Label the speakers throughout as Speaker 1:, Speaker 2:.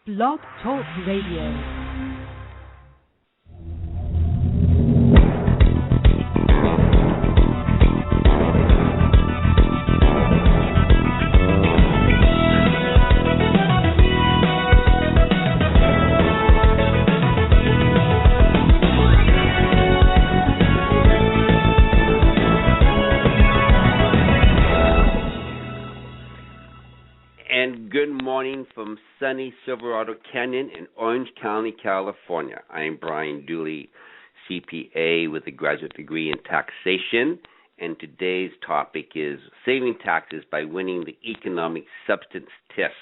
Speaker 1: Blog Talk Radio.
Speaker 2: Good morning from sunny Silverado Canyon in Orange County, California. I am Brian Dooley, CPA with a graduate degree in taxation, and today's topic is saving taxes by winning the economic substance test.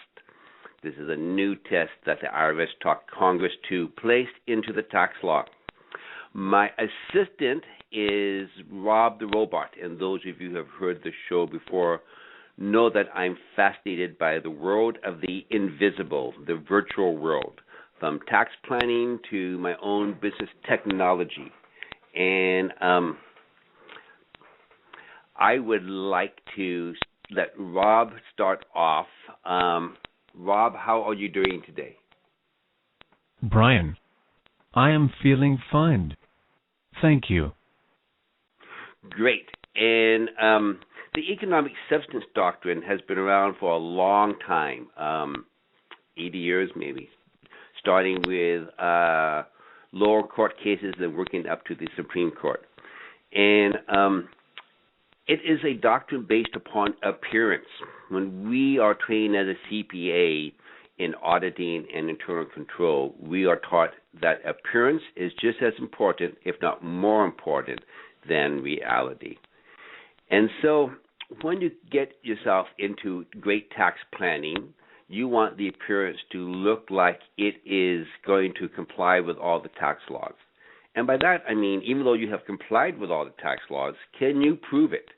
Speaker 2: This is a new test that the IRS taught Congress to place into the tax law. My assistant is Rob the Robot, and those of you who have heard the show before know that I'm fascinated by the world of the invisible, the virtual world, from tax planning to my own business technology. And I would like to let Rob start off. Rob, how are you doing today?
Speaker 3: Brian, I am feeling fine. Thank you.
Speaker 2: Great. And the economic substance doctrine has been around for a long time, 80 years maybe, starting with lower court cases and working up to the Supreme Court. And it is a doctrine based upon appearance. When we are trained as a CPA in auditing and internal control, we are taught that appearance is just as important, if not more important, than reality. And so when you get yourself into great tax planning, you want the appearance to look like it is going to comply with all the tax laws. And by that, I mean, even though you have complied with all the tax laws, can you prove it?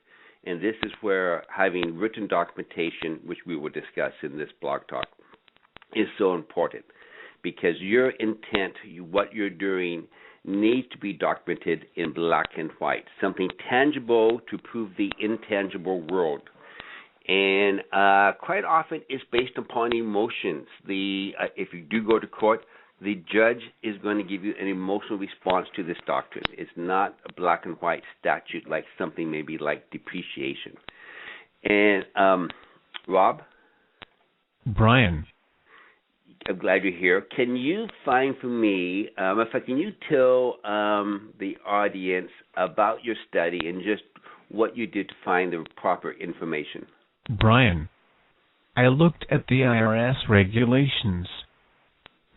Speaker 2: And this is where having written documentation, which we will discuss in this blog talk, is so important. Because your intent, what you're doing, needs to be documented in black and white, something tangible to prove the intangible world. And quite often it's based upon emotions. If you do go to court, the judge is going to give you an emotional response to this doctrine. It's not a black and white statute like something maybe like depreciation. And Rob?
Speaker 3: Brian.
Speaker 2: I'm glad you're here. Can you find for me, can you tell the audience about your study and just what you did to find the proper information?
Speaker 3: Brian, I looked at the IRS regulations.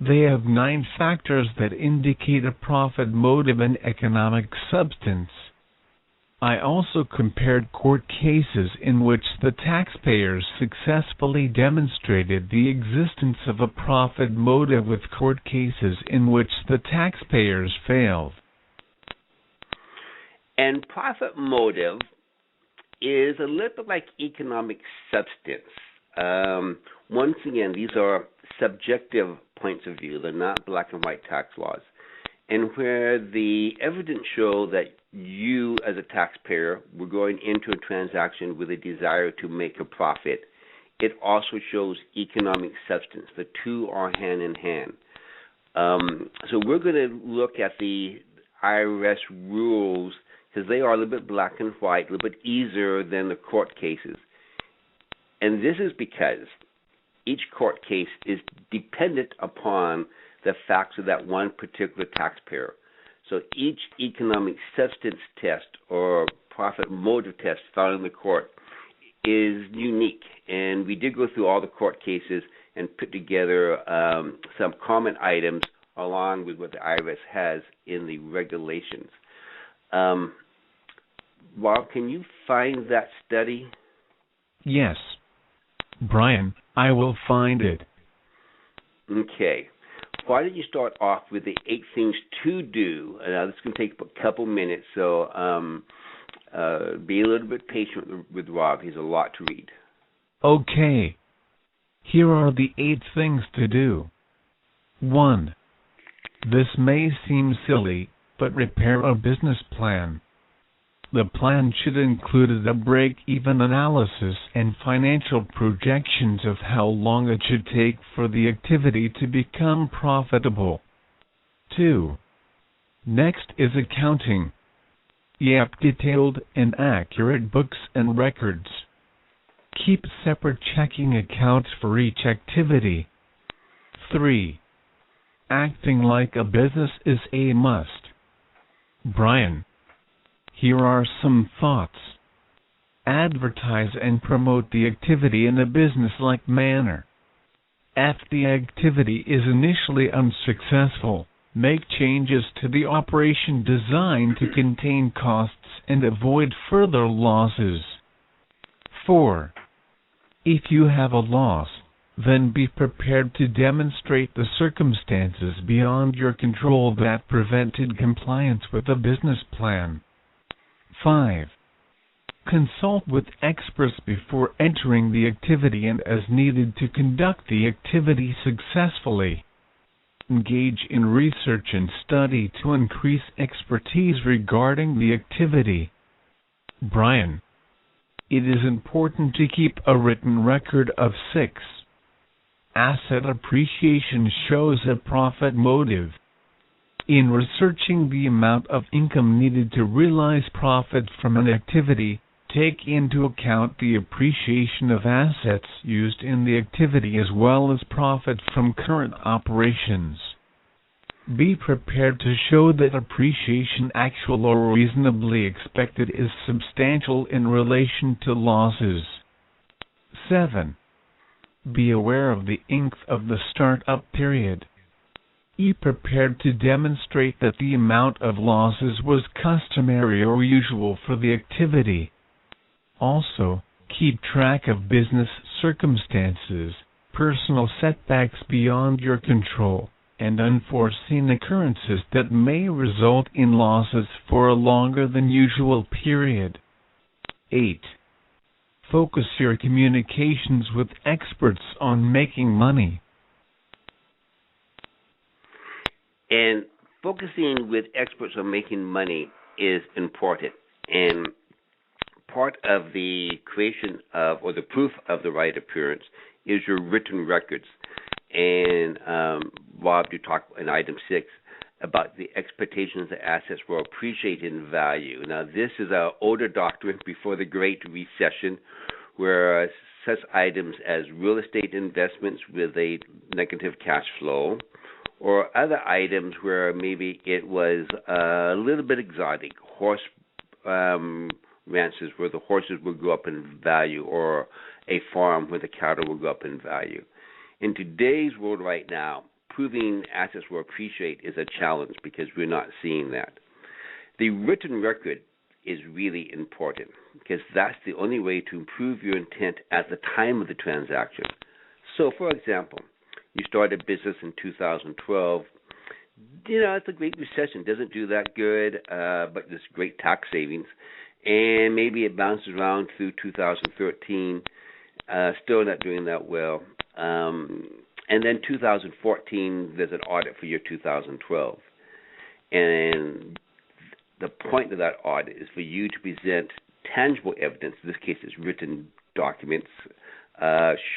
Speaker 3: They have 9 factors that indicate a profit motive and economic substance. I also compared court cases in which the taxpayers successfully demonstrated the existence of a profit motive with court cases in which the taxpayers failed.
Speaker 2: And profit motive is a little bit like economic substance. Once again, these are subjective points of view. They're not black and white tax laws. And where the evidence show that you as a taxpayer were going into a transaction with a desire to make a profit, it also shows economic substance. The two are hand in hand. So we're going to look at the IRS rules because they are a little bit black and white, a little bit easier than the court cases. And this is because each court case is dependent upon the facts of that one particular taxpayer. So each economic substance test or profit motive test found in the court is unique. And we did go through all the court cases and put together some common items along with what the IRS has in the regulations. Rob, can you find that study?
Speaker 3: Yes. Brian, I will find it.
Speaker 2: Okay. Why don't you start off with the 8 things to do? This is going to take a couple minutes, so be a little bit patient with Rob. He's a lot to read.
Speaker 3: Okay. Here are the 8 things to do. 1. This may seem silly, but prepare a business plan. The plan should include a break-even analysis and financial projections of how long it should take for the activity to become profitable. 2. Next is accounting. Keep detailed and accurate books and records. Keep separate checking accounts for each activity. 3. Acting like a business is a must. Brian, here are some thoughts. Advertise and promote the activity in a business-like manner. If the activity is initially unsuccessful, make changes to the operation designed to contain costs and avoid further losses. 4. If you have a loss, then be prepared to demonstrate the circumstances beyond your control that prevented compliance with the business plan. 5. Consult with experts before entering the activity and as needed to conduct the activity successfully. Engage in research and study to increase expertise regarding the activity. Brian, it is important to keep a written record of 6. Asset appreciation shows a profit motive. In researching the amount of income needed to realize profit from an activity, take into account the appreciation of assets used in the activity as well as profit from current operations. Be prepared to show that appreciation actual or reasonably expected is substantial in relation to losses. 7. Be aware of the length of the start-up period. Be prepared to demonstrate that the amount of losses was customary or usual for the activity. Also, keep track of business circumstances, personal setbacks beyond your control, and unforeseen occurrences that may result in losses for a longer than usual period. 8. Focus your communications with experts on making money.
Speaker 2: And focusing with experts on making money is important. And part of the creation of, or the proof of the right appearance is your written records. And Rob, you talked in item 6 about the expectations that assets will appreciate in value. Now, this is an older doctrine before the Great Recession, where such items as real estate investments with a negative cash flow, or other items where maybe it was a little bit exotic, horse ranches where the horses would go up in value, or a farm where the cattle would go up in value. In today's world right now, proving assets will appreciate is a challenge because we're not seeing that. The written record is really important because that's the only way to improve your intent at the time of the transaction. So, for example, you start a business in 2012. It's a Great Recession. Doesn't do that good, but there's great tax savings. And maybe it bounces around through 2013, still not doing that well. And then 2014, there's an audit for year 2012. And the point of that audit is for you to present tangible evidence, in this case it's written documents,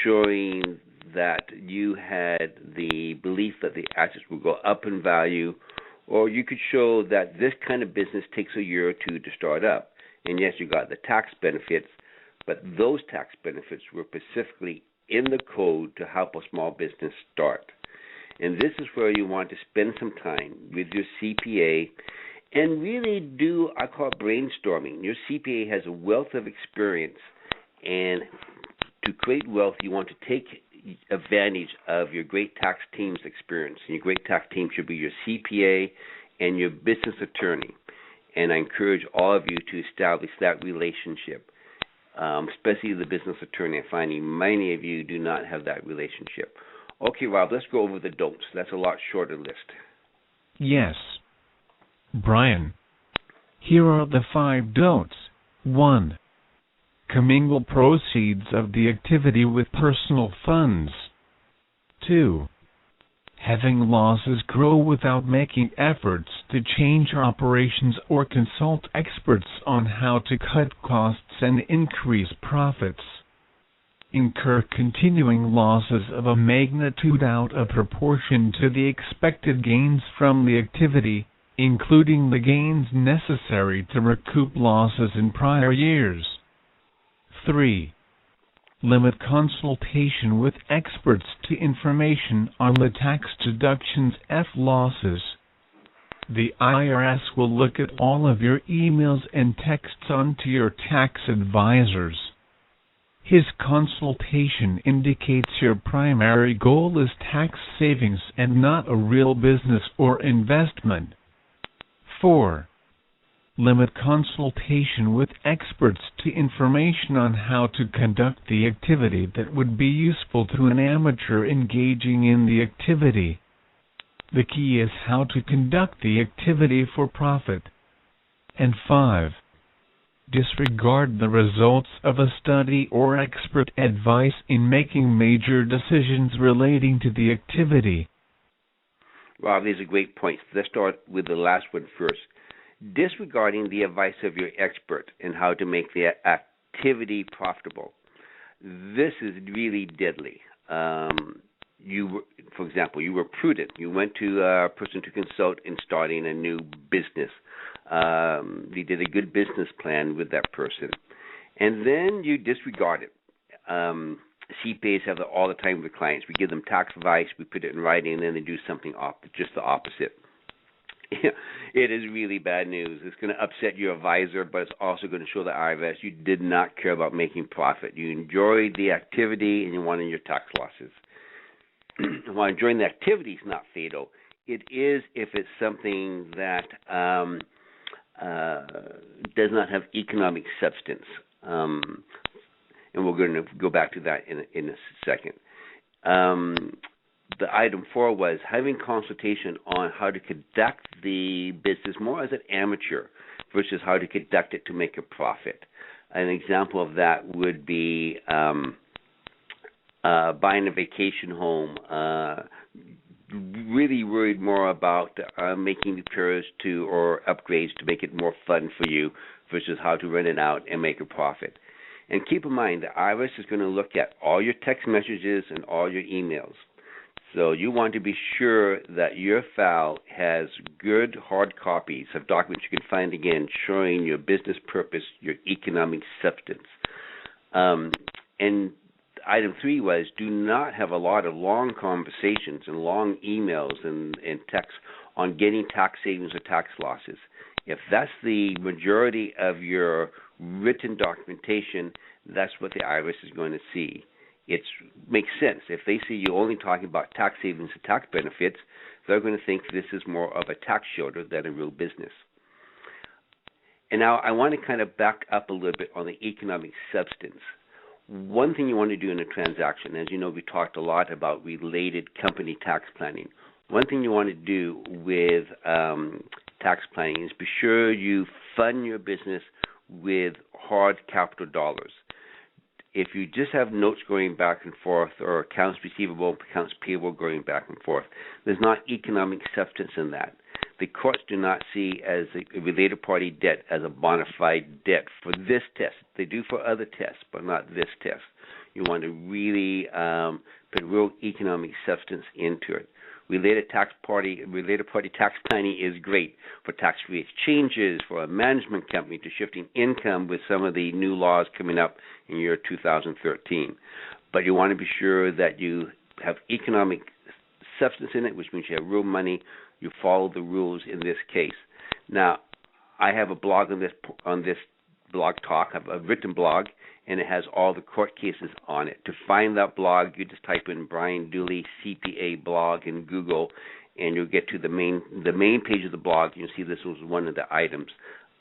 Speaker 2: showing that you had the belief that the assets will go up in value, or you could show that this kind of business takes a year or two to start up. And yes, you got the tax benefits, but those tax benefits were specifically in the code to help a small business start. And this is where you want to spend some time with your CPA and really do, I call it brainstorming. Your CPA has a wealth of experience, and to create wealth, you want to take advantage of your great tax team's experience. And your great tax team should be your CPA and your business attorney. And I encourage all of you to establish that relationship, especially the business attorney. I'm finding many of you do not have that relationship. Okay, Rob, let's go over the don'ts. That's a lot shorter list.
Speaker 3: Yes. Brian, here are the 5 don'ts. 1. Commingle proceeds of the activity with personal funds. 2. having losses grow without making efforts to change operations or consult experts on how to cut costs and increase profits. Incur continuing losses of a magnitude out of proportion to the expected gains from the activity, including the gains necessary to recoup losses in prior years. 3. Limit consultation with experts to information on the tax deductions F losses. The IRS will look at all of your emails and texts onto your tax advisors. His consultation indicates your primary goal is tax savings and not a real business or investment. 4. Limit consultation with experts to information on how to conduct the activity that would be useful to an amateur engaging in the activity. The key is how to conduct the activity for profit. And 5. Disregard the results of a study or expert advice in making major decisions relating to the activity.
Speaker 2: Rob, these are great points. Let's start with the last one first. Disregarding the advice of your expert in how to make the activity profitable. This is really deadly. For example, you were prudent. You went to a person to consult in starting a new business. You did a good business plan with that person. And then you disregard it. CPAs have that all the time with clients. We give them tax advice, we put it in writing, and then they do something just the opposite. It is really bad news. It's going to upset your advisor, but it's also going to show the IRS you did not care about making profit. You enjoyed the activity, and you wanted your tax losses. While enjoying the activity is not fatal, it is if it's something that does not have economic substance. And we're going to go back to that in a second. The item 4 was having consultation on how to conduct the business more as an amateur versus how to conduct it to make a profit. An example of that would be buying a vacation home, really worried more about making repairs to or upgrades to make it more fun for you versus how to rent it out and make a profit. And keep in mind, the IRS is going to look at all your text messages and all your emails. So you want to be sure that your file has good hard copies of documents you can find again showing your business purpose, your economic substance. And item 3 was do not have a lot of long conversations and long emails and texts on getting tax savings or tax losses. If that's the majority of your written documentation, that's what the IRS is going to see. It makes sense. If they see you only talking about tax savings and tax benefits, they're going to think this is more of a tax shelter than a real business. And now I want to kind of back up a little bit on the economic substance. One thing you want to do in a transaction, as you know, we talked a lot about related company tax planning. One thing you want to do with tax planning is be sure you fund your business with hard capital dollars. If you just have notes going back and forth or accounts receivable, accounts payable going back and forth, there's not economic substance in that. The courts do not see as a related party debt as a bona fide debt for this test. They do for other tests, but not this test. You want to really put real economic substance into it. Related party tax planning is great for tax-free exchanges, for a management company to shifting income with some of the new laws coming up in year 2013. But you want to be sure that you have economic substance in it, which means you have real money. You follow the rules in this case. Now, I have a blog on this blog talk. I have a written blog, and it has all the court cases on it. To find that blog, you just type in Brian Dooley CPA blog in Google, and you'll get to the main page of the blog. You'll see this was one of the items.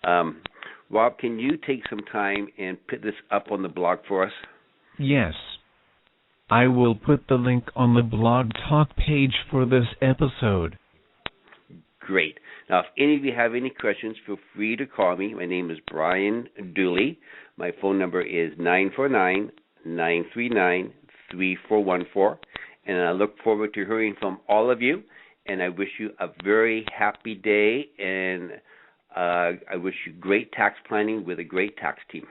Speaker 2: Rob, can you take some time and put this up on the blog for us?
Speaker 3: Yes. I will put the link on the blog talk page for this episode.
Speaker 2: Great. Now, if any of you have any questions, feel free to call me. My name is Brian Dooley. My phone number is 949-939-3414. and I look forward to hearing from all of you. And I wish you a very happy day, and I wish you great tax planning with a great tax team.